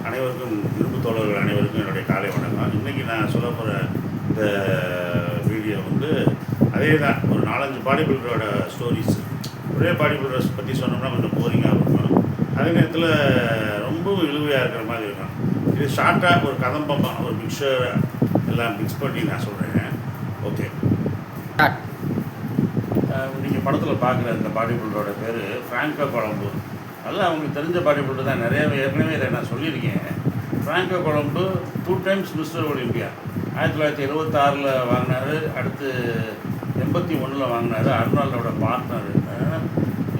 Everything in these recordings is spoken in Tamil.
அனைவருக்கும் இரும்பு தோழர்கள் அனைவருக்கும் என்னுடைய காலை வணக்கம். இன்றைக்கி நான் சொல்ல போகிற இந்த வீடியோ வந்து அதே தான், ஒரு 4-5 பாடி பில்டரோட ஸ்டோரிஸ். ஒரே பாடி பில்டர்ஸ் பற்றி சொன்னோம்னா கொஞ்சம் போரிங்காக இருக்கும், அதே நேரத்தில் ரொம்பவும் இழுவையாக இருக்கிற மாதிரி இருக்கும். இது ஷார்ட்டாக ஒரு கதம்பமாக ஒரு மிக்சர் எல்லாம் மிக்ஸ் பண்ணி நான் சொல்கிறேன். ஓகே, நீங்கள் படத்தில் பார்க்குற இந்த பாடி பில்டரோட பேர் ஃப்ராங்கோ கொலம்போ. நல்லா அவங்களுக்கு தெரிஞ்ச பாடி பில்டர் தான், நிறையாவே ஏற்கனவே இதை நான் சொல்லியிருக்கேன். Franco Colombo 2 times mister Olympia. 1976 வாங்கினார், அடுத்து 81 வாங்கினார். அர்னால்டோட பார்ட்னர்.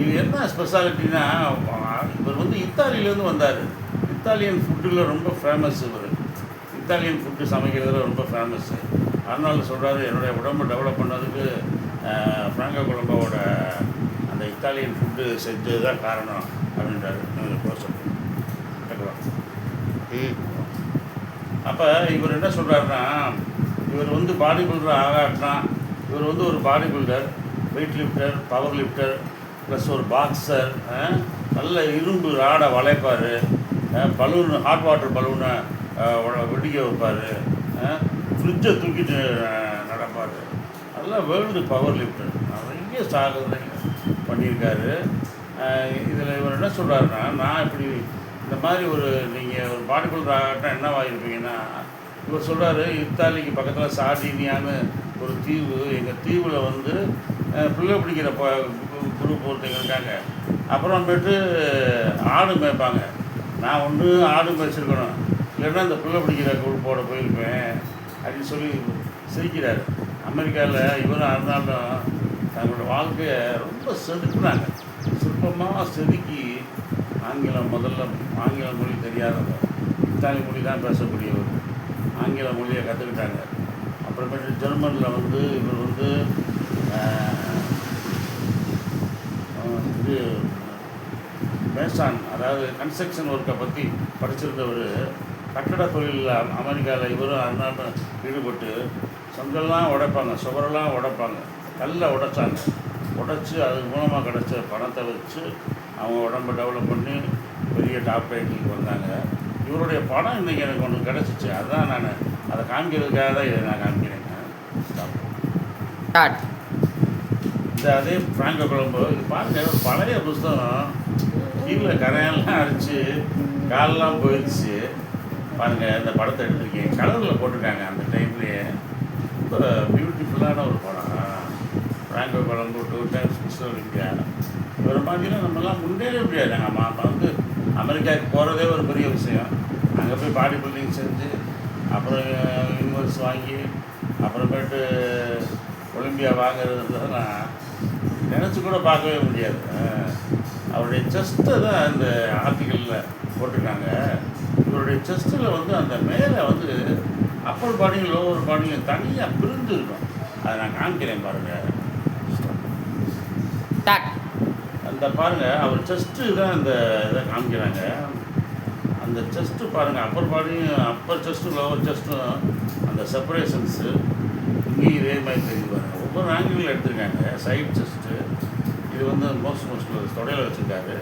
இது என்ன ஸ்பெஷாலிட்டினா, இவர் வந்து இத்தாலியிலேருந்து வந்தார். இத்தாலியன் ஃபுட்டில் ரொம்ப ஃபேமஸ். இவர் இத்தாலியன் ஃபுட்டு சமைக்கிறதுல ரொம்ப ஃபேமஸ்ஸு. அர்னால்டு சொல்கிறாரு, என்னுடைய உடம்பு டெவலப் பண்ணதுக்கு ஃப்ராங்கோ கொலம்போவோட அந்த இத்தாலியன் ஃபுட்டு செஞ்சது தான் காரணம் அப்படின்றாரு. அப்போ இவர் என்ன சொல்கிறாருன்னா, இவர் வந்து பாடி பில்டர் ஆகாட்டினா, இவர் வந்து ஒரு body builder, weight lifter, power lifter, plus ஒரு பாக்ஸர், நல்ல இரும்பு ராடை வளைப்பார், பலூன், ஹாட் வாட்டர் பலூனை வெடிக்க வைப்பார், ஃப்ரிட்ஜை தூக்கிட்டு நடப்பார். நல்லா வேர்ல்டு பவர் லிஃப்டர், நிறைய சாதனை பண்ணியிருக்காரு. இதில் இவர் என்ன சொல்கிறாருன்னா, நான் இப்படி இந்த மாதிரி நீங்கள் ஒரு பாடி பில்டர் ஆகட்டும் என்னவாகிருப்பீங்கன்னா, இவர் சொல்கிறாரு, இத்தாலிக்கு பக்கத்தில் சார்டினியான்னு ஒரு தீவு, எங்கள் தீவில் வந்து பிள்ளை பிடிக்கிற குரூப் ஒருத்தங்க இருக்காங்க. அப்புறமேட்டு ஆடு மேய்ப்பாங்க. நான் ஒன்று ஆடு மேய்ச்சிருக்கணும், இல்லைன்னா இந்த பிள்ளை பிடிக்கிற குரூப்போட போயிருப்பேன் அப்படின்னு சொல்லி சிரிக்கிறார். அமெரிக்காவில் இவரும் அர்னால்டும் தங்களோட வாழ்க்கையை ரொம்ப செதுக்குனாங்க. சிற்பமாக செதுக்கி ஆங்கில மொழி தெரியாதவங்க, இத்தாலி மொழி தான் பேசக்கூடியவர், ஆங்கில மொழியை கற்றுக்கிட்டாங்க. அப்புறமேட்டு ஜெர்மனில் வந்து இவர் வந்து இது மேசான், அதாவது கன்ஸ்ட்ரக்ஷன் ஒர்க்கை பற்றி படிச்சிருந்தவர். கட்டட தொழிலில் அமெரிக்காவில் இவரும் அர்னால்டும் ஈடுபட்டு செங்கல்லாம் உடைப்பாங்க, சுவரெல்லாம் உடைப்பாங்க, கல்லை உடைச்சாங்க. உடைச்சி அது மூலமாக கிடச்ச பணத்தை வச்சு அவங்க உடம்பை டெவலப் பண்ணி பெரிய டாப் டைட்டிலுக்கு வந்தாங்க. இவருடைய படம் இன்றைக்கி எனக்கு ஒன்று கிடச்சிச்சு, அதுதான் நான் அதை காமிக்கிறதுக்காக தான் இதை நான் காமிக்கிறேங்க. இந்த அதே ஃப்ராங்கோ கொலம்போ, இது பாருங்கள், ஒரு பழைய புஸ்தகம், கீழே கரையெல்லாம் அடித்து காலெல்லாம் போயிடுச்சு. பாருங்கள், இந்த படத்தை எடுத்திருக்கேன், கலரில் போட்டிருக்காங்க. அந்த டைம்லேயே ரொம்ப பியூட்டிஃபுல்லான ஒரு படம். Franco Colombo 2 times mister Olympia. ஒரு மாதிரிலாம் நம்மலாம் முன்னேற முடியாது. நம்ம வந்து அமெரிக்காவுக்கு போகிறதே ஒரு பெரிய விஷயம். அங்கே போய் பாடி பில்டிங் செஞ்சு, அப்புறம் யூனிவர்ஸ் வாங்கி, அப்புறமேட்டு ஒலிம்பியா வாங்கிறதுன்றதெல்லாம் நினச்சி கூட பார்க்கவே முடியாது. அவருடைய செஸ்ட்டை தான் இந்த ஆர்டிக்கலில் போட்டிருக்காங்க. இவருடைய செஸ்ட்டில் வந்து அந்த மேலே வந்து அப்பர் பாடியும் லோவர் பாடியும் தனியாக பிரிந்து இருக்கும். அதை நான் காமிக்கிறேன் பாருங்கள். அந்த பாருங்கள், அவர் செஸ்ட்டு தான் இந்த இதை காமிக்கிறாங்க. அந்த செஸ்ட்டு பாருங்கள், அப்பர் செஸ்ட்டும் லோவர் செஸ்ட்டும் அந்த செப்பரேஷன்ஸு இங்கேயும் இதே மாதிரி தெரியுது பாருங்கள். ஒவ்வொரு ஆங்கிளில் எடுத்திருக்காங்க. சைட் செஸ்ட்டு, இது வந்து மோஸ்ட் மஸ்குலர் தொடையில் வச்சுருக்காரு.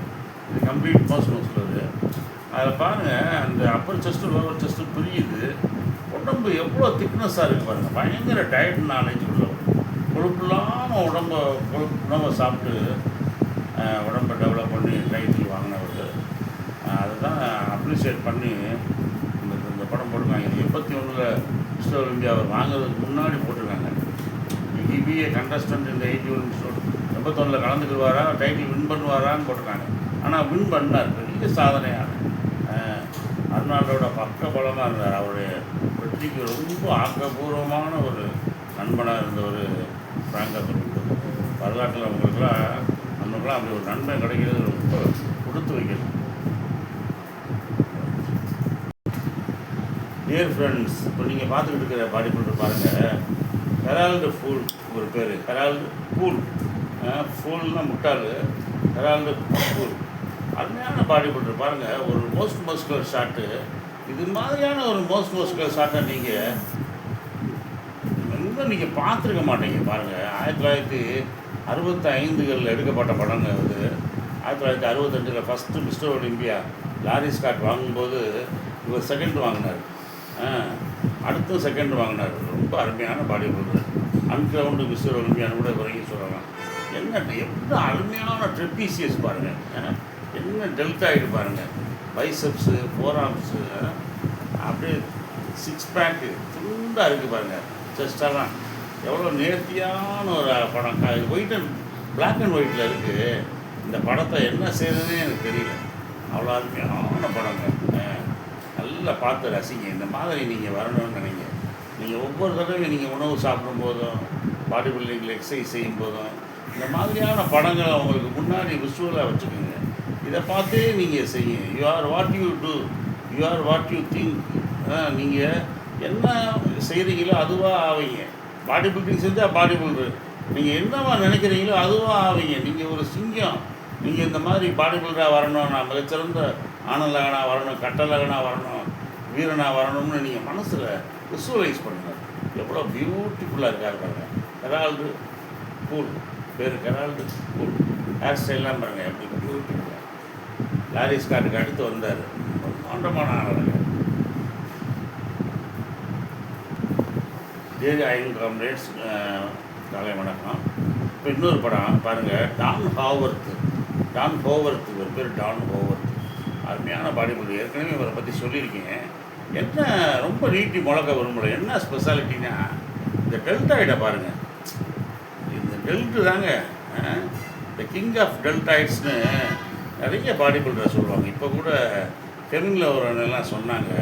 இது கம்ப்ளீட் மோஸ்ட் மஸ்குலரு. அதில் பாருங்கள், அந்த அப்பர் செஸ்ட்டு லோவர் செஸ்ட்டு பிரியுது. உடம்பு எவ்வளோ திக்னஸ்ஸாக இருக்குது பாருங்கள். பயங்கர டயட் நாலேஜ் உள்ளவர். கொழுப்பு இல்லாமல் உணவை சாப்பிட்டு உடம்பை டெவலப் பண்ணி டைட்டில் வாங்கினவர். அதுதான் அப்ரிஷியேட் பண்ணி இந்த படம் போட்டிருக்காங்க. இது 81 மிஸ்டர் ஒலிம்பியா அவர் வாங்குறதுக்கு முன்னாடி போட்டிருக்காங்க. இபிஏ கண்டஸ்டன்ட் இந்த 81 மிஸ்டர் 81 கலந்துக்குவாரா, டைட்டில் வின் பண்ணுவாரான்னு போட்டிருக்காங்க. ஆனால் வின் பண்ணார், பெரிய சாதனையான. அர்னால்டோட பக்க பலமாக இருந்தார். அவருடைய வெற்றிக்கு ரொம்ப ஆக்கப்பூர்வமான ஒரு நண்பனாக இருந்த ஒரு ஃப்ராங்கோ கொலம்போ. வரலாற்றில் நம்மளுக்கெல்லாம் அப்படி ஒரு நண்பன் கிடைக்கிறது ரொம்ப கொடுத்து வைக்கிறது. டியர் ஃப்ரெண்ட்ஸ், இப்போ நீங்கள் பார்த்துக்கிட்டு இருக்கிற பாடி பில்டர் பாருங்கள், ஹெரால்டு ஃபூல் ஒரு பேர். ஹெரால்டு ஃபூல், ஃபூல்னா முட்டாள், ஹெரால்டு ஃபூல். அருமையான பாடி பில்டர் பாருங்கள். ஒரு மோஸ்ட் மஸ்குலர் ஷாட்டு, இது மாதிரியான ஒரு மோஸ்ட் மஸ்குலர் ஷாட்டை நீங்கள் நீங்கள் பார்த்துருக்க மாட்டீங்க. பாருங்கள், 1965 எடுக்கப்பட்ட படங்க அது. 1962 first mister Olympia lorry Scott வாங்கும்போது இவர் செகண்ட் வாங்கினார். அடுத்தும் செகண்ட் வாங்கினார். ரொம்ப அருமையான பாடி பில்டர். அன்கிரவுண்டு மிஸ்டர் ஒலிம்பியான்னு கூட வரைக்கும் சொல்லலாம். என்ன எவ்வளோ அருமையான ட்ரெப்பீசியஸ் பாருங்கள், என்ன டெல்டாய்டு பாருங்கள், பைசப்ஸு, ஃபோராம்ஸு, அப்படியே சிக்ஸ் பேக்கு ஃபுல்லாக இருக்குது பாருங்கள். செஸ்டெல்லாம் எவ்வளோ நேர்த்தியான ஒரு படம். ஒயிட் அண்ட் பிளாக் அண்ட் ஒயிட்டில் இருக்குது. இந்த படத்தை என்ன செய்யறதுனே எனக்கு தெரியல. அவ்வளோ அருமையான படங்க. நல்லா பார்த்து ரசிங்க. இந்த மாதிரி நீங்கள் வரணும்னு நினைங்க. நீங்கள் ஒவ்வொரு தடவையும் நீங்கள் உணவு சாப்பிடும் போதும், பாடி பில்டிங்கில் எக்ஸசைஸ் செய்யும் போதும் இந்த மாதிரியான படங்களை உங்களுக்கு முன்னாடி விஷுவலாக வச்சுக்கோங்க. இதை பார்த்தே நீங்கள் செய்யுங்க. You are what you do, you are what you think. நீங்கள் என்ன செய்கிறீங்களோ அதுவாக ஆவீங்க. பாடி பில்டிங் செஞ்சால் பாடி பில்டர், நீங்கள் என்னவா நினைக்கிறீங்களோ அதுவாக ஆவீங்க. நீங்கள் ஒரு சிங்கம். நீங்கள் இந்த மாதிரி பாடி பில்டராக வரணும், நான் மிகச்சிறந்த ஆனலகனாக வரணும், கட்டலகனாக வரணும், வீரனாக வரணும்னு நீங்கள் மனசில் விசுவலைஸ் பண்ணுங்கள். எவ்வளோ பியூட்டிஃபுல்லாக இருக்கார் பாருங்கள். கெரால்டு கூல், பேர் கெரால்டு கூல். ஹேர் ஸ்டைல்லாம் பாருங்கள் எப்படி பியூட்டிஃபுல்லாக. லாரி ஸ்காட்டுக்கு அடுத்து வந்தார். பிரம்மாண்டமான ஆனலகன். ஜேஜே ஐயன் காம்ரேட்ஸ் காலை வணக்கம். இப்போ இன்னொரு படம் பாருங்கள், டான் ஹோவர்த். இவர் பேர் டான் ஹோவர்த். அருமையான பாடி பில்டர். ஏற்கனவே இவரை பற்றி சொல்லியிருக்கீங்க. என்ன ரொம்ப நீட்டி முழக்க விரும்பலை. என்ன ஸ்பெஷாலிட்டின்னா இந்த டெல்டாய்டை பாருங்கள். இந்த டெல்ட்டு தாங்க இந்த கிங் ஆஃப் டெல்டாய்ட்ஸ்னு நிறைய பாடி பில்டரை சொல்லுவாங்க. இப்போ கூட தெலுங்கில் ஒரு எல்லாம் சொன்னாங்க,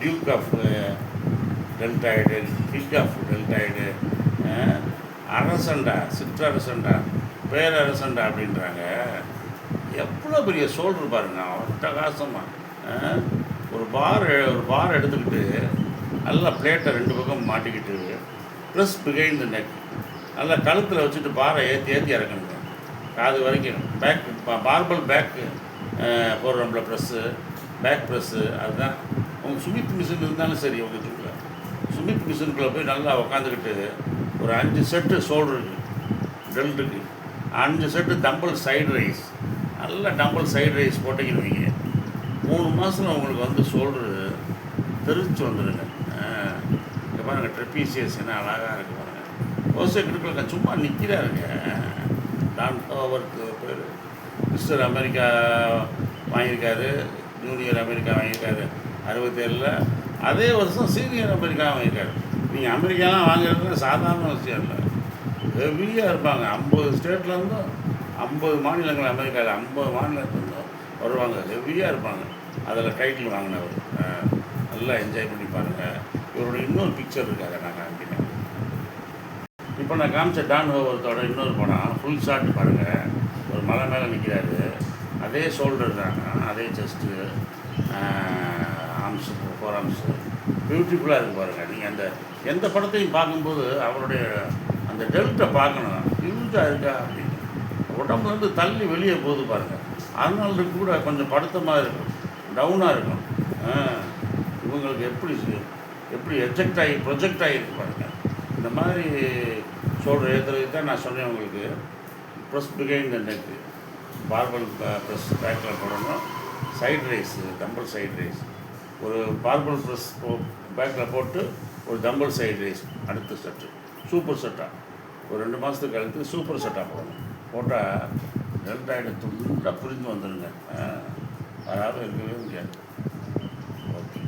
duke of deltoid, king of deltoid, அரசண்டா, சிற்றரசண்டா, பேரரசண்டா அப்படின்றாங்க. எவ்வளோ பெரிய ஷோல்டர் பாருங்க, அட்டகாசமாக. ஒரு பார் எடுத்துக்கிட்டு நல்லா பிளேட்டை 2 பக்கம் மாட்டிக்கிட்டு ப்ளஸ் பிகைண்ட் நெக் நல்லா கழுத்தில் வச்சுட்டு பாரை ஏற்றி இறக்கணுங்க காது வரைக்கும். பேக் பார்பல் பேக்கு போடுறோம்ல, ப்ரெஸ்ஸு, பேக் ப்ரெஸ்ஸு. அதுதான் உங்கள் சுமித் மிஷின் இருந்தாலும் சரி, உங்கள் வீட்டில் சுமித் மிஷினுக்குள்ளே போய் நல்லா உக்காந்துக்கிட்டு ஒரு 5 செட்டு ஷோல்டருக்கு டெல்ட்டுக்கு, 5 செட்டு டம்பிள் சைடு ரைஸ், நல்லா டம்பிள் சைடு ரைஸ் போட்டிக்கிடுவீங்க. 3 மாதத்தில் உங்களுக்கு வந்து ஷோல்டரு தெரிச்சு வந்துடுங்க. இங்கே பாருங்கள், ட்ரெப்பீசியஸ் என்ன அழகாக இருக்குது பாருங்கள். ஓசை கிடுக்கல சும்மா நிற்கிறாருங்க. டான் ஹோவர்த் பேர். மிஸ்டர் அமெரிக்கா வாங்கியிருக்காரு, ஜூனியர் அமெரிக்கா வாங்கியிருக்காரு 67. அதே வருஷம் சீனியர் அமெரிக்கா வாங்கியிருக்காரு. நீங்கள் அமெரிக்காலாம் வாங்குறது சாதாரண விஷயம் இல்லை. ஹெவியாக இருப்பாங்க. 50 ஸ்டேட்லேருந்தும் 50 மாநிலங்கள், அமெரிக்காவில் 50 மாநிலத்துலேருந்தும் வருவாங்க. ஹெவியாக இருப்பாங்க. அதில் டைட்டில் வாங்கினவர். நல்லா என்ஜாய் பண்ணி பாருங்கள். இவருடைய இன்னொரு பிக்சர் இருக்காங்க, நான் காமிக்கிறேன். இப்போ நான் காமிச்ச டான் ஹோவர்த்தோட இன்னொரு படம் ஃபுல் ஷாட் பாருங்கள். ஒரு மலை மேலே நிற்கிறாரு. அதே ஷோல்டர் தாங்க, அதே செஸ்ட்டு, ஆர்ம்ஸு, 4 ஆர்ம்ஸு பியூட்டிஃபுல்லாக இருக்குது பாருங்கள். நீங்கள் அந்த எந்த படத்தையும் பார்க்கும்போது அவருடைய அந்த டெல்ட்டை பார்க்கணும். ஹியூஜாக இருக்கா அப்படின்னு உடம்புலேருந்து தள்ளி வெளியே போகுது பாருங்கள். அதனால கூட கொஞ்சம் படுத்தமாக இருக்கும், டவுனாக இருக்கும். இவங்களுக்கு எப்படி எஜெக்ட் ஆகி ப்ரொஜெக்ட் ஆகிருக்கு பாருங்கள். இந்த மாதிரி ஷோல்டர் ஏற்றுறதுக்கு தான் நான் சொன்னேன் உங்களுக்கு. Press behind neck, barbell press பேக்கில் போடணும். Side rice, tumble side rice, ஒரு பார்பல் ப்ரெஸ் பேக்கில் போட்டு ஒரு டம்பிள் சைடு ரைஸ். அடுத்த செட்டு சூப்பர் செட்டாக ஒரு 2 மாதத்துக்கு கழித்து சூப்பர் செட்டாக போடணும். போட்டால் டெல்டாய்டு துண்டாக புரிஞ்சு வந்துடுங்க. அதாவது இருக்கவே முடியாது. ஓகே,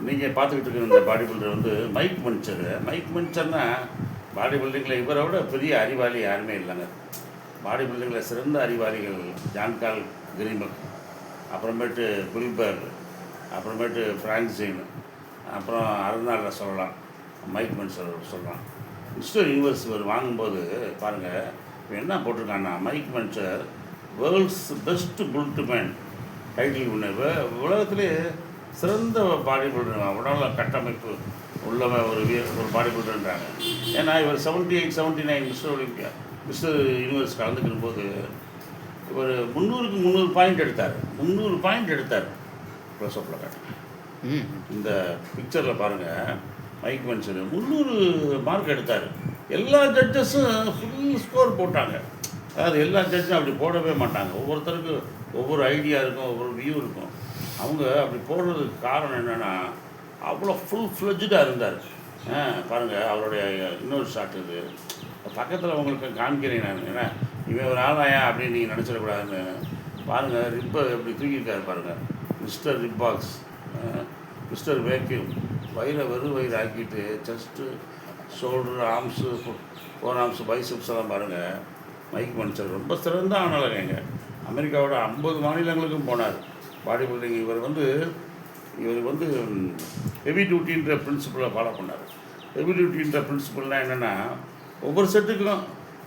நீங்கள் பார்த்துக்கிட்டு இருக்கிற இந்த பாடி பில்டர் வந்து மைக் மன்ச்சர். மைக் மன்ச்சர்னால் பாடி பில்டிங்கில் இவரை விட பெரிய அறிவாளி யாருமே இல்லைங்க. பாடி பில்டிங்கில் சிறந்த அறிவாளிகள் ஜான்கால் கிரிமக், அப்புறமேட்டு பில்பர்க், அப்புறமேட்டு ஃப்ரான்சின், அப்புறம் அருணாவில் சொல்லலாம், மைக் மன்ச்சர் சொல்லலாம். மிஸ்டர் யூனிவர்ஸ் இவர் வாங்கும்போது பாருங்கள், இப்போ என்ன போட்டிருக்காங்கன்னா, மைக் மன்ச்சர் வேர்ல்ட்ஸ் பெஸ்ட் புல்ட்மேன் டைட்டில் ஒன்று. உலகத்திலே சிறந்த பாடி பில்டர், உடம்புல கட்டமைப்பு உள்ளவன் ஒரு பாடி பில்டர்ன்றாங்க. ஏன்னா இவர் 78, 79 மிஸ்டர் ஒலிம்பியா, மிஸ்டர் யூனிவர்ஸ் கலந்துக்கும் போது இவர் 300க்கு 300 பாயிண்ட் எடுத்தார். 300 பாயிண்ட் எடுத்தார் ப்ளஸ் அப்பில் காட்டி. இந்த பிக்சரில் பாருங்கள், மைக் மன்ச்சர் 300 மார்க் எடுத்தார். எல்லா ஜட்ஜஸும் ஃபுல் ஸ்கோர் போட்டாங்க. அதாவது எல்லா ஜட்ஜும் அப்படி போடவே மாட்டாங்க. ஒவ்வொருத்தருக்கும் ஒவ்வொரு ஐடியா இருக்கும், ஒவ்வொரு வியூ இருக்கும். அவங்க அப்படி போடுறதுக்கு காரணம் என்னென்னா, அவ்வளோ ஃபுல் ஃப்ளெட்ஜாக இருந்தார். பாருங்கள் அவருடைய இன்னொரு ஷாட் இது. பக்கத்தில் உங்களுக்கு காமிக்கிறேன் நான். ஏன்னா இவன் ஒரு ஆளாயா அப்படின்னு நீங்கள் நினச்சிடக்கூடாதுன்னு. பாருங்கள் ரிப்பை எப்படி தூக்கியிருக்காரு பாருங்கள். Mister rib box, mister vacuum. வயிறை வெறும் வயிறு ஆக்கிட்டு chest, shoulder, arms, forearms, biceps எல்லாம் பாருங்கள். மைக் மன்சர் ரொம்ப சிறந்த ஆனலங்க. அமெரிக்காவோட 50 மாநிலங்களுக்கும் போனார் பாடி பில்டிங். இவர் வந்து ஹெவி டியூட்டின்ற பிரின்சிபலை ஃபாலோ பண்ணார். ஹெவி டியூட்டின்ற பிரின்சிபல்னால் என்னென்னா, ஒவ்வொரு செட்டுக்கும்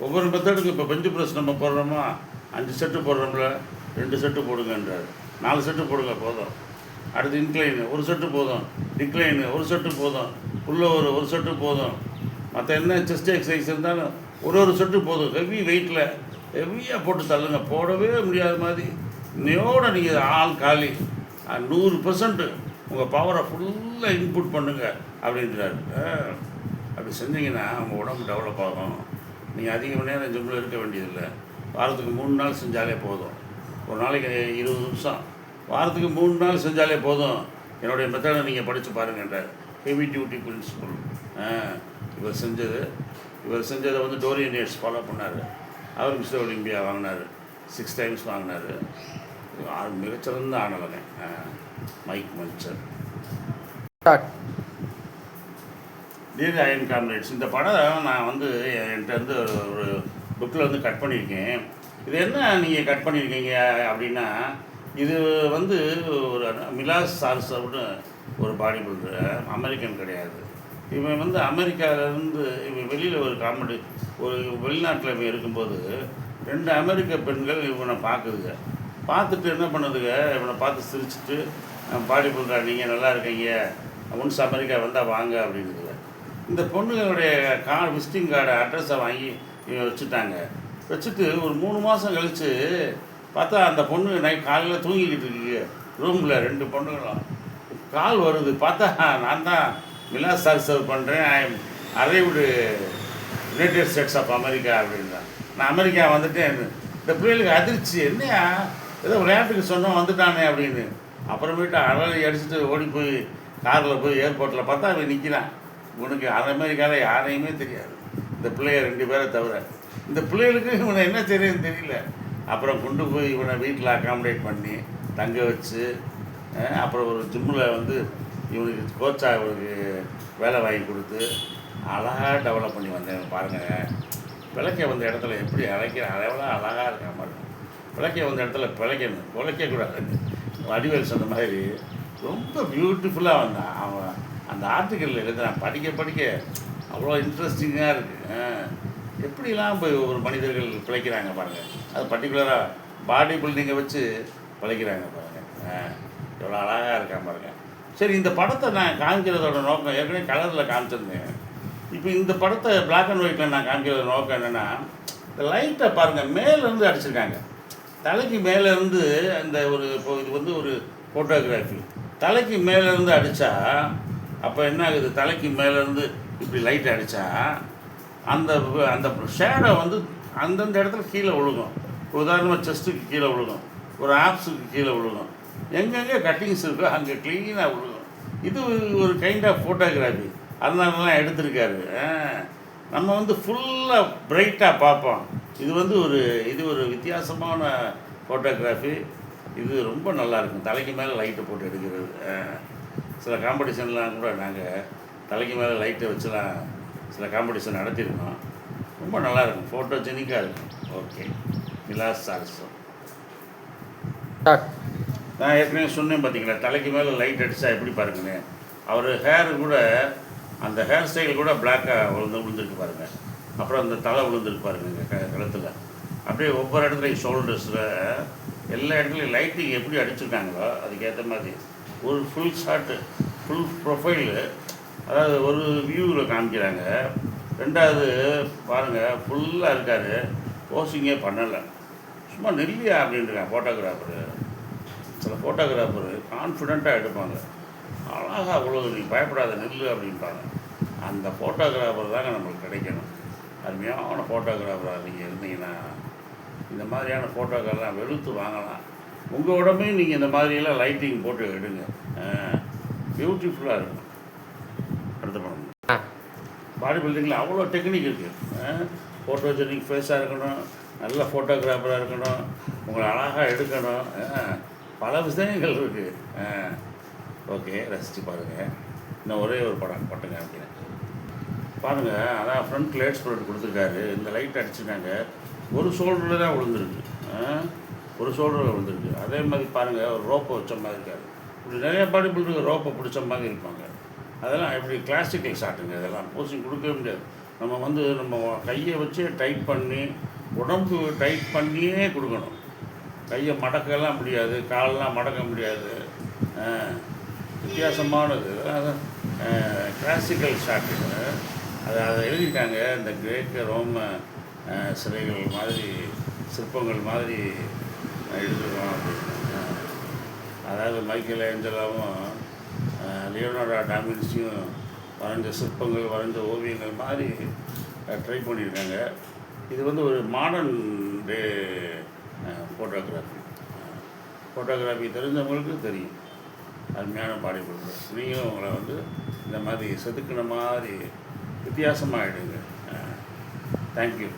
ஒவ்வொரு மெத்தடுக்கும். இப்போ பெஞ்சு ப்ரெஸ் நம்ம போடுறோமா, 5 செட்டு போடுறோம்ல, 2 செட்டு போடுங்கன்றார். 4 செட்டு போடுங்க போதும். அடுத்து இன்க்ளைனு 1 செட்டு போதும், டிக்ளைனு 1 செட்டு போதும், ஒரு செட்டு போதும். மற்ற என்ன செஸ்ட் எக்ஸசைஸ் இருந்தாலும் ஒரு செட்டு போதும். ஹெவி வெயிட்டில் ஹெவியாக போட்டு தள்ளுங்க. போடவே முடியாத மாதிரி இன்னையோட நீங்கள் ஆள் காலி. 100% உங்கள் பவரை ஃபுல்லாக இன்புட் பண்ணுங்கள் அப்படின்றாரு. அப்படி செஞ்சிங்கன்னா உங்கள் உடம்பு டெவலப் ஆகும். நீங்கள் அதிக மணி நேரம் ஜிம்மில் இருக்க வேண்டியதில்லை. வாரத்துக்கு 3 நாள் செஞ்சாலே போதும். ஒரு நாளைக்கு 20 நிமிஷம், வாரத்துக்கு 3 நாள் செஞ்சாலே போதும். என்னுடைய மெத்தடை நீங்கள் படித்து பாருங்கன்றார். Heavy duty principal. இவர் செஞ்சதை வந்து டோரியன் ஏட்ஸ் ஃபாலோ பண்ணார். அவர் மிஸ்டர் ஒலிம்பியா வாங்கினார், 6 டைம்ஸ் வாங்கினார். மிகச்சிறந்த ஆனவங்க மைக் மன்சர். டியர் அயன் காம்ரேட்ஸ், இந்த படம் நான் வந்து என்கிட்ட வந்து ஒரு புக்கில் வந்து கட் பண்ணியிருக்கேன். இது என்ன நீங்கள் கட் பண்ணியிருக்கீங்க அப்படின்னா, இது வந்து ஒரு மிலாஸ் சார்சவ்னு ஒரு பாடி பில்டர், அமெரிக்கன் கிடையாது. இவன் வந்து அமெரிக்காவிலேருந்து இவன் வெளியில் ஒரு காமெடி, ஒரு வெளிநாட்டில் இவன் இருக்கும்போது 2 அமெரிக்க பெண்கள் இவனை பார்க்குதுங்க. பார்த்துட்டு என்ன பண்ணுதுங்க, இவனை பார்த்து சிரிச்சுட்டு, பாடி பில்டரா நீங்கள் நல்லா இருக்கீங்க, ஒன்ஸ் அமெரிக்கா வந்தால் வாங்க அப்படின்னுதுங்க. இந்த பொண்ணுங்களுடைய விசிட்டிங் கார்டை அட்ரஸை வாங்கி இவன் வச்சுட்டு ஒரு 3 மாதம் கழித்து பார்த்தா அந்த பொண்ணு காலையில் தூங்கிக்கிட்டு இருக்கு ரூமில். 2 பொண்ணுங்களும் கால் வருது. பார்த்தா நான் தான் மிலாஸ் சர்வ் பண்ணுறேன், arrived United States of America அப்படின்றான். நான் அமெரிக்கா வந்துட்டேன். இந்த பிள்ளைகளுக்கு அதிர்ச்சி, என்னையா ஏதோ விளையாட்டுக்கு சொன்னோம் வந்துட்டானே அப்படின்னு. அப்புறமேட்டு அழகை அடிச்சுட்டு ஓடி போய் காரில் போய் ஏர்போர்ட்டில் பார்த்தா அவன் நிற்கிறான். உனக்கு அமெரிக்காவில் யாரையுமே தெரியாது, இந்த பிள்ளைய 2 பேரை தவிர. இந்த பிள்ளைகளுக்கு இவனை என்ன தெரியுதுன்னு தெரியல. அப்புறம் கொண்டு போய் இவனை வீட்டில் அக்காமடேட் பண்ணி தங்க வச்சு, அப்புறம் ஒரு ஜிம்மில் வந்து இவனுக்கு கோச்சாக இவனுக்கு வேலை வாங்கி கொடுத்து அழகாக டெவலப் பண்ணி வந்தேன். பாருங்கள், பிழைக்க வந்த இடத்துல எப்படி அளவெல்லாம் அழகாக இருக்க மாதிரி. பிழைக்க வந்த இடத்துல பிழைக்கணும், பிழைக்கக்கூடாது. வடிவேல் சொன்ன மாதிரி ரொம்ப பியூட்டிஃபுல்லாக வந்தான் அவன். அந்த ஆர்டிக்கலில் எழுதுனான், படிக்க அவ்வளோ இன்ட்ரெஸ்டிங்காக இருக்குது. எப்படிலாம் போய் ஒரு மனிதர்கள் பிழைக்கிறாங்க பாருங்கள். அது பர்டிகுலராக பாடி பில்டிங்கை வச்சு பிழைக்கிறாங்க பாருங்கள். எவ்வளோ அழகாக இருக்கான் பாருங்கள். சரி, இந்த படத்தை நான் காமிக்கிறதோட நோக்கம், ஏற்கனவே கலரில் காமிச்சிருந்தேன். இப்போ இந்த படத்தை பிளாக் அண்ட் ஒயிட்டில் நான் காமிக்கிறத நோக்கம் என்னென்னா, இந்த லைட்டை பாருங்கள், மேலேருந்து அடிச்சிருக்காங்க. தலைக்கு மேலேருந்து அந்த இப்போ இது வந்து ஒரு ஃபோட்டோகிராஃபி. தலைக்கு மேலேருந்து அடித்தா அப்போ என்ன ஆகுது, தலைக்கு மேலேருந்து இப்படி லைட் அடித்தா அந்த அந்த ஷேடோ வந்து அந்தந்த இடத்துல கீழே விழுகும். உதாரணமாக செஸ்ட்டுக்கு கீழே விழுகும், ஒரு ஆப்ஸுக்கு கீழே விழுகும், எங்கெங்கே கட்டிங்ஸ் இருக்கோ அங்கே க்ளீனாக விழுகும். இது ஒரு கைண்ட் ஆஃப் ஃபோட்டோகிராஃபி. அதனாலலாம் எடுத்திருக்காரு. நம்ம வந்து ஃபுல்லாக பிரைட்டாக பார்ப்போம். இது ஒரு வித்தியாசமான ஃபோட்டோகிராஃபி. இது ரொம்ப நல்லாயிருக்கும். தலைக்கு மேலே லைட்டை போட்டு எடுக்கிறது. சில காம்படிஷன்லாம் கூட நாங்கள் தலைக்கு மேலே லைட்டை வச்சுலாம் சில காம்படிஷன் நடத்தியிருக்கோம். ரொம்ப நல்லாயிருக்கும், ஃபோட்டோஜெனிக்காக இருக்கும். ஓகே, மிலாஸ் சார்சவ். நான் ஏற்கனவே சொன்னேன் பார்த்தீங்களா, தலைக்கு மேலே லைட் அடித்தா எப்படி பாருங்கண்ணே. அவர் ஹேரு கூட, அந்த ஹேர் ஸ்டைல் கூட பிளாக்காக விழுந்துருக்கு பாருங்கள். அப்புறம் அந்த தலை விழுந்துருக்கு பாருங்க கழுத்தில். அப்படியே ஒவ்வொரு இடத்துலையும் ஷோல்டர்ஸில் எல்லா இடத்துலையும் லைட்டிங் எப்படி அடிச்சிருக்காங்களோ அதுக்கேற்ற மாதிரி ஒரு ஃபுல் ஷாட்டு, ஃபுல் ப்ரொஃபைலு. அதாவது ஒரு வியூவில் காமிக்கிறாங்க. 2வது பாருங்கள், ஃபுல்லாக இருக்கார், போஸ்டிங்கே பண்ணலை, சும்மா நெல்லியா அப்படின்றாங்க ஃபோட்டோகிராஃபரு. சில ஃபோட்டோகிராஃபரு கான்ஃபிடெண்ட்டாக எடுப்பாங்க, அழகாக அவ்வளோ நீ பயப்படாத நெல் அப்படின்பாங்க. அந்த ஃபோட்டோகிராஃபர் தாங்க நம்மளுக்கு கிடைக்கணும். அருமையான ஃபோட்டோகிராஃபராக நீங்கள் இருந்தீங்கன்னா இந்த மாதிரியான ஃபோட்டோக்கெல்லாம் வெளுத்து வாங்கலாம். உங்கள் உடம்பையும் நீங்கள் இந்த மாதிரியெல்லாம் லைட்டிங் போட்டு எடுங்க, பியூட்டிஃபுல்லாக இருக்கும். அடுத்த படம் பாடி பில்டிங்கில் அவ்வளோ டெக்னிக் இருக்குது. ஃபோட்டோஜெனிக் ஃபேஸாக இருக்கணும், நல்ல ஃபோட்டோகிராஃபராக இருக்கணும், உங்களை அழகாக எடுக்கணும், பல விஷயங்கள் இருக்குது. ஓகே, ரசித்து பாருங்கள். இன்னும் ஒரே ஒரு படம் போட்டுங்க அப்படின்னு பாருங்கள். அதான் ஃப்ரண்ட் லேட் ஸ்ப்ரெட் கொடுத்துருக்காரு. இந்த லைட் அடிச்சுட்டாங்க, ஒரு ஷோல்டரில் தான் விழுந்துருக்கு, ஒரு ஷோல்டரில் விழுந்துருக்கு. அதே மாதிரி பாருங்கள், ஒரு ரோப்பை வச்ச மாதிரி இருக்காரு. இப்படி நிறைய பாடி பில்டருக்கு ரோப்பை பிடிச்ச மாதிரி இருப்பாங்க. அதெல்லாம் எப்படி கிளாசிக்கல் ஷாட்டுங்க. இதெல்லாம் போசிங் கொடுக்கவே முடியாது. நம்ம கையை வச்சு டைட் பண்ணி, உடம்பு டைட் பண்ணியே கொடுக்கணும். கையை மடக்கலாம் முடியாது, காலெலாம் மடக்க முடியாது. வித்தியாசமானது. அதான் கிளாசிக்கல் ஷாட்டுங்க. அதை எழுதிட்டாங்க. இந்த கிரேக்க ரோம சிலைகள் மாதிரி, சிற்பங்கள் மாதிரி எழுதுகிறோம் அப்படின்னு. அதாவது மைக்கேல் ஏஞ்சலாவும் லியோனார்டோ டாவின்சியும் வரைஞ்ச சிற்பங்கள், வரைஞ்ச ஓவியங்கள் மாதிரி ட்ரை பண்ணியிருக்காங்க. இது வந்து ஒரு மாடர்ன் டே ஃபோட்டோகிராஃபி தெரிஞ்சவங்களுக்கு தெரியும். அருமையான பாடி பில்டர். நீங்களும் உங்களை வந்து இந்த மாதிரி செதுக்கின மாதிரி வித்தியாசமாக ஆகிடுங்க. தேங்க்யூ.